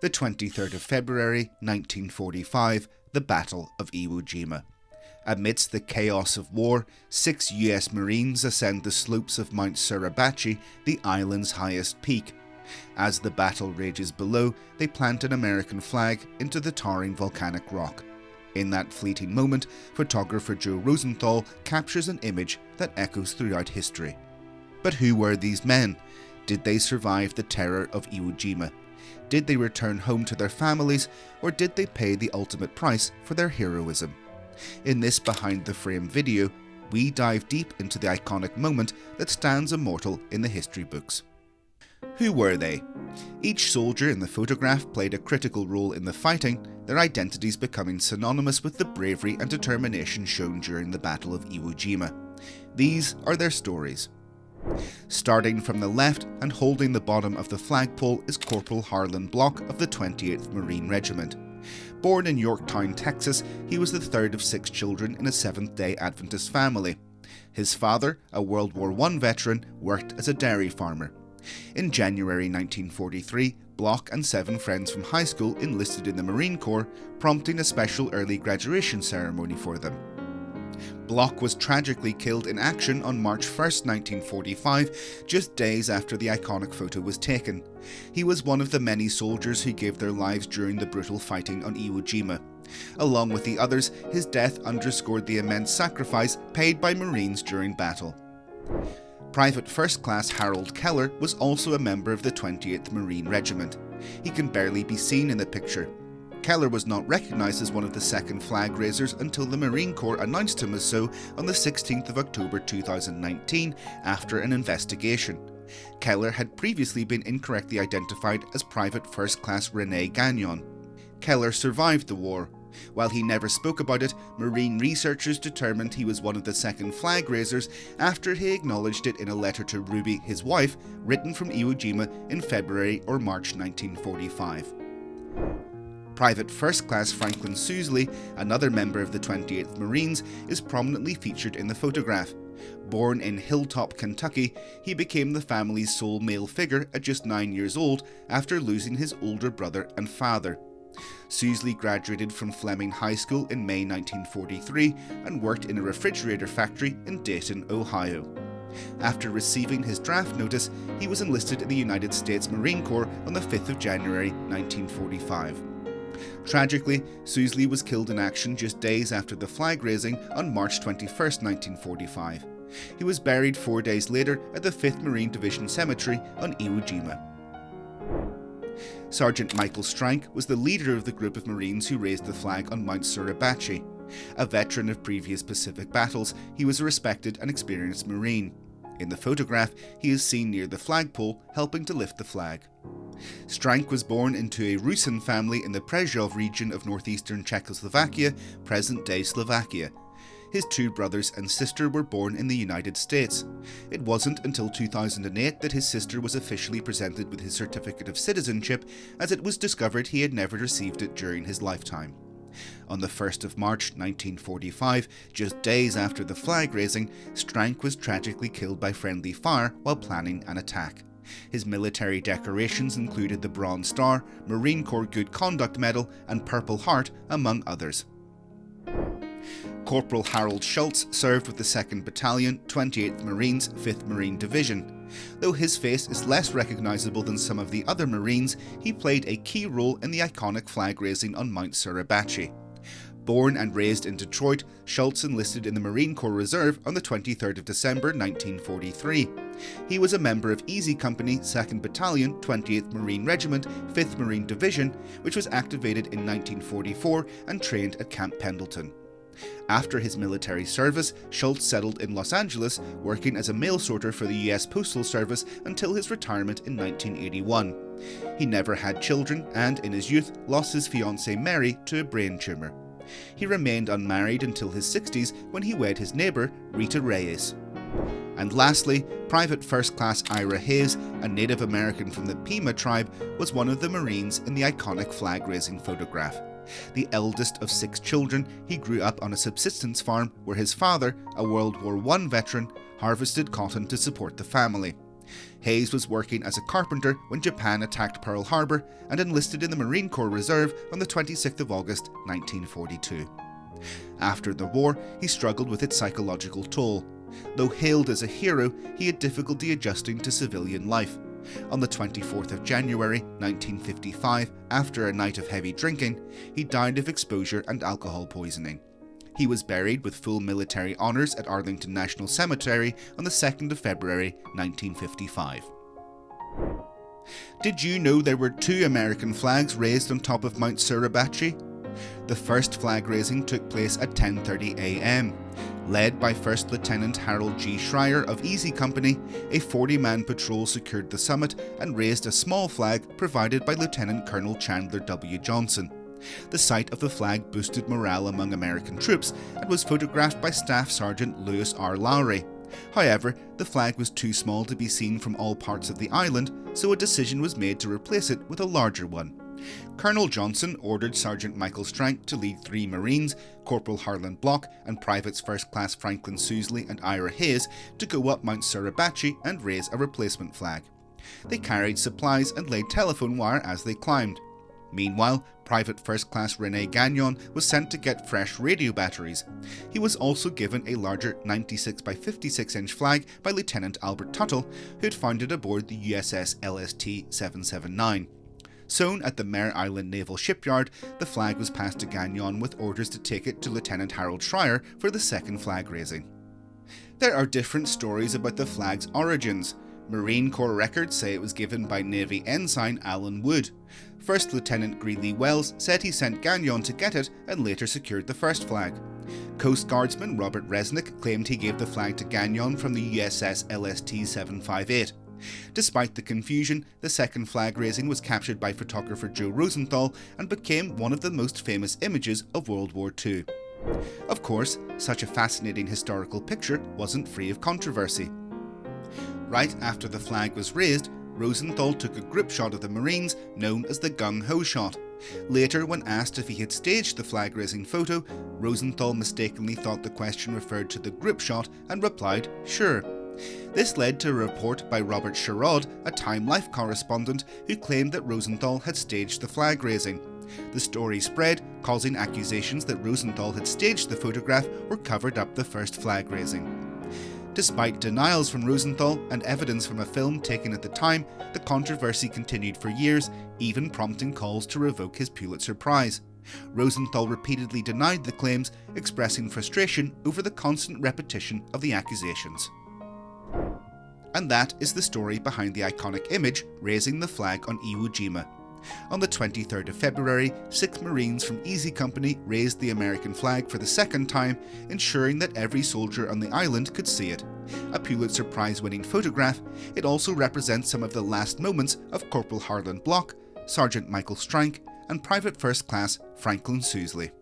The 23rd of February 1945, the Battle of Iwo Jima. Amidst the chaos of war, 6 US Marines ascend the slopes of Mount Suribachi, the island's highest peak. As the battle rages below, they plant an American flag into the towering volcanic rock. In that fleeting moment, photographer Joe Rosenthal captures an image that echoes throughout history. But who were these men? Did they survive the terror of Iwo Jima? Did they return home to their families, or did they pay the ultimate price for their heroism? In this behind-the-frame video, we dive deep into the iconic moment that stands immortal in the history books. Who were they? Each soldier in the photograph played a critical role in the fighting, their identities becoming synonymous with the bravery and determination shown during the Battle of Iwo Jima. These are their stories. Starting from the left and holding the bottom of the flagpole is Corporal Harlon Block of the 28th Marine Regiment. Born in Yorktown, Texas, he was the third of 6 children in a Seventh-day Adventist family. His father, a World War I veteran, worked as a dairy farmer. In January 1943, Block and 7 friends from high school enlisted in the Marine Corps, prompting a special early graduation ceremony for them. Block was tragically killed in action on March 1, 1945, just days after the iconic photo was taken. He was one of the many soldiers who gave their lives during the brutal fighting on Iwo Jima. Along with the others, his death underscored the immense sacrifice paid by Marines during battle. Private First Class Harold Keller was also a member of the 28th Marine Regiment. He can barely be seen in the picture. Keller was not recognised as one of the second flag raisers until the Marine Corps announced him as so on the 16th of October 2019 after an investigation. Keller had previously been incorrectly identified as Private First Class Rene Gagnon. Keller survived the war. While he never spoke about it, Marine researchers determined he was one of the second flag raisers after he acknowledged it in a letter to Ruby, his wife, written from Iwo Jima in February or March 1945. Private First Class Franklin Sousley, another member of the 28th Marines, is prominently featured in the photograph. Born in Hilltop, Kentucky, he became the family's sole male figure at just 9 years old after losing his older brother and father. Sousley graduated from Fleming High School in May 1943 and worked in a refrigerator factory in Dayton, Ohio. After receiving his draft notice, he was enlisted in the United States Marine Corps on the 5th of January 1945. Tragically, Sousley was killed in action just days after the flag raising on March 21, 1945. He was buried 4 days later at the 5th Marine Division Cemetery on Iwo Jima. Sergeant Michael Strank was the leader of the group of Marines who raised the flag on Mount Suribachi. A veteran of previous Pacific battles, he was a respected and experienced Marine. In the photograph, he is seen near the flagpole helping to lift the flag. Strank was born into a Rusin family in the Prešov region of northeastern Czechoslovakia, present-day Slovakia. His 2 brothers and sister were born in the United States. It wasn't until 2008 that his sister was officially presented with his certificate of citizenship, as it was discovered he had never received it during his lifetime. On the 1st of March 1945, just days after the flag raising, Strank was tragically killed by friendly fire while planning an attack. His military decorations included the Bronze Star, Marine Corps Good Conduct Medal and Purple Heart, among others. Corporal Harold Schultz served with the 2nd Battalion, 28th Marines, 5th Marine Division. Though his face is less recognisable than some of the other Marines, he played a key role in the iconic flag raising on Mount Suribachi. Born and raised in Detroit, Schultz enlisted in the Marine Corps Reserve on the 23rd of December 1943. He was a member of Easy Company, 2nd Battalion, 28th Marine Regiment, 5th Marine Division, which was activated in 1944 and trained at Camp Pendleton. After his military service, Schultz settled in Los Angeles, working as a mail sorter for the US Postal Service until his retirement in 1981. He never had children and, in his youth, lost his fiancée Mary to a brain tumour. He remained unmarried until his 60s when he wed his neighbour, Rita Reyes. And lastly, Private First Class Ira Hayes, a Native American from the Pima tribe, was one of the Marines in the iconic flag-raising photograph. The eldest of 6 children, he grew up on a subsistence farm where his father, a World War I veteran, harvested cotton to support the family. Hayes was working as a carpenter when Japan attacked Pearl Harbor and enlisted in the Marine Corps Reserve on the 26th of August 1942. After the war, he struggled with its psychological toll. Though hailed as a hero, he had difficulty adjusting to civilian life. On the 24th of January 1955, after a night of heavy drinking, he died of exposure and alcohol poisoning. He was buried with full military honours at Arlington National Cemetery on the 2nd of February 1955. Did you know there were 2 American flags raised on top of Mount Suribachi? The first flag raising took place at 10:30 a.m. Led by First Lieutenant Harold G. Schreier of Easy Company, a 40-man patrol secured the summit and raised a small flag provided by Lieutenant Colonel Chandler W. Johnson. The sight of the flag boosted morale among American troops and was photographed by Staff Sergeant Lewis R. Lowry. However, the flag was too small to be seen from all parts of the island, so a decision was made to replace it with a larger one. Colonel Johnson ordered Sergeant Michael Strank to lead 3 Marines, Corporal Harlon Block and Privates First Class Franklin Sousley and Ira Hayes, to go up Mount Suribachi and raise a replacement flag. They carried supplies and laid telephone wire as they climbed. Meanwhile, Private First Class Rene Gagnon was sent to get fresh radio batteries. He was also given a larger 96 by 56 inch flag by Lieutenant Albert Tuttle, who had found it aboard the USS LST-779. Sewn at the Mare Island Naval Shipyard, the flag was passed to Gagnon with orders to take it to Lieutenant Harold Schreier for the second flag raising. There are different stories about the flag's origins. Marine Corps records say it was given by Navy Ensign Alan Wood. First Lieutenant Greeley Wells said he sent Gagnon to get it and later secured the first flag. Coast Guardsman Robert Resnick claimed he gave the flag to Gagnon from the USS LST-758. Despite the confusion, the second flag raising was captured by photographer Joe Rosenthal and became one of the most famous images of World War II. Of course, such a fascinating historical picture wasn't free of controversy. Right after the flag was raised, Rosenthal took a group shot of the Marines known as the gung-ho shot. Later, when asked if he had staged the flag-raising photo, Rosenthal mistakenly thought the question referred to the group shot and replied, "Sure." This led to a report by Robert Sherrod, a Time Life correspondent, who claimed that Rosenthal had staged the flag raising. The story spread, causing accusations that Rosenthal had staged the photograph or covered up the first flag raising. Despite denials from Rosenthal and evidence from a film taken at the time, the controversy continued for years, even prompting calls to revoke his Pulitzer Prize. Rosenthal repeatedly denied the claims, expressing frustration over the constant repetition of the accusations. And that is the story behind the iconic image raising the flag on Iwo Jima. On the 23rd of February, 6 Marines from Easy Company raised the American flag for the second time, ensuring that every soldier on the island could see it. A Pulitzer Prize-winning photograph, it also represents some of the last moments of Corporal Harlon Block, Sergeant Michael Strank, and Private First Class Franklin Sousley.